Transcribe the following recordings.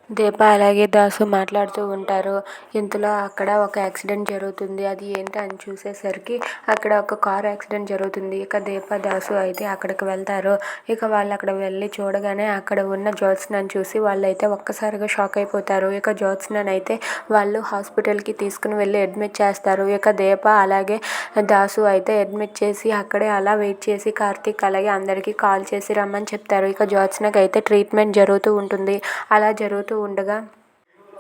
దీప అలాగే దాసు మాట్లాడుతూ ఉంటారు. ఇంతలో అక్కడ ఒక యాక్సిడెంట్ జరుగుతుంది. అది ఏంటి అని చూసేసరికి అక్కడ ఒక కార్ యాక్సిడెంట్ జరుగుతుంది. ఇక దీప దాసు అయితే అక్కడికి వెళ్తారు. ఇక వాళ్ళు అక్కడ వెళ్ళి చూడగానే అక్కడ ఉన్న జ్యోత్స్నని చూసి వాళ్ళైతే ఒక్కసారిగా షాక్ అయిపోతారు. ఇక జ్యోత్స్నని అయితే వాళ్ళు హాస్పిటల్కి తీసుకుని వెళ్ళి అడ్మిట్ చేస్తారు. ఇక దీప అలాగే దాసు అయితే అడ్మిట్ చేసి అక్కడే అలా వెయిట్ చేసి కార్తీక్ అలాగే అందరికీ కాల్ చేసి రమ్మని చెప్తారు. ఇక జ్యోత్స్నకి అయితే ట్రీట్మెంట్ జరుగుతూ ఉంటుంది. అలా జరుగుతూ ఉండగా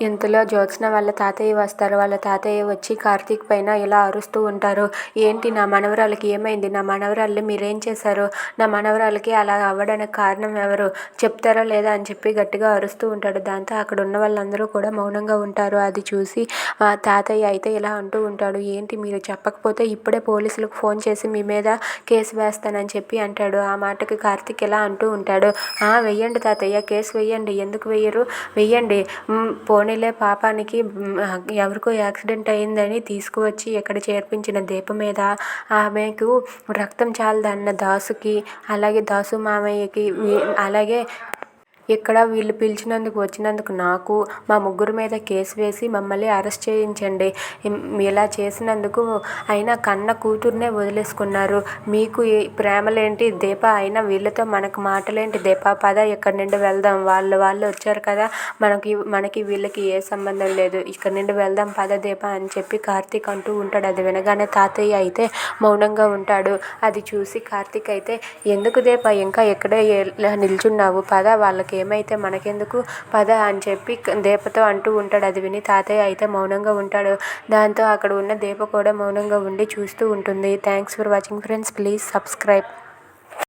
ఇంతలో జ్యోత్స్న వాళ్ళ తాతయ్య వస్తారు. వాళ్ళ తాతయ్య వచ్చి కార్తీక్ పైన ఇలా అరుస్తూ ఉంటారు. ఏంటి నా మనవరాలకి ఏమైంది? నా మనవరాల్ని మీరేం చేశారు? నా మనవరాలకి అలా అవ్వడానికి కారణం ఎవరు? చెప్తారా లేదా అని చెప్పి గట్టిగా అరుస్తూ ఉంటాడు. దాంతో అక్కడ ఉన్న వాళ్ళందరూ కూడా మౌనంగా ఉంటారు. అది చూసి తాతయ్య అయితే ఇలా అంటూ ఉంటాడు. ఏంటి మీరు చెప్పకపోతే ఇప్పుడే పోలీసులకు ఫోన్ చేసి మీ మీద కేసు వేస్తానని చెప్పి అంటాడు. ఆ మాటకి కార్తీక్ ఇలా అంటూ ఉంటాడు. వెయ్యండి తాతయ్య, కేసు వెయ్యండి. ఎందుకు వెయ్యరు? వెయ్యండి. పోనీలే పాపానికి ఎవరికో యాక్సిడెంట్ అయిందని తీసుకువచ్చి ఇక్కడ చేర్పించిన దీప మీద ఆమెకు రక్తం చాలదన్న దాసుకి అలాగే దాసు మామయ్యకి అలాగే ఇక్కడ వీళ్ళు పిలిచినందుకు వచ్చినందుకు నాకు మా ముగ్గురు మీద కేసు వేసి మమ్మల్ని అరెస్ట్ చేయించండి. ఇలా చేసినందుకు అయినా కన్న కూతుర్నే వదిలేసుకున్నారు. మీకు ఈ ప్రేమలేంటి దీప? అయినా వీళ్ళతో మనకు మాటలేంటి దీప? పద ఇక్కడి నుండి వెళ్దాం. వాళ్ళు వచ్చారు కదా, మనకి వీళ్ళకి ఏ సంబంధం లేదు. ఇక్కడి నుండి వెళ్దాం పద దీప అని చెప్పి కార్తీక్ అంటూ ఉంటాడు. అది వినగానే తాతయ్య అయితే మౌనంగా ఉంటాడు. అది చూసి కార్తీక్ అయితే ఎందుకు దీప ఇంకా ఎక్కడే నిల్చున్నావు? పద, వాళ్ళకి ఏమైతే మనకెందుకు, పద అని చెప్పి దీపతో అంటూ ఉంటాడు. అది విని తాతయ్య అయితే మౌనంగా ఉంటాడు. దాంతో అక్కడ ఉన్న దీప కూడా మౌనంగా ఉండి చూస్తూ ఉంటుంది. Thanks for watching friends. Please subscribe.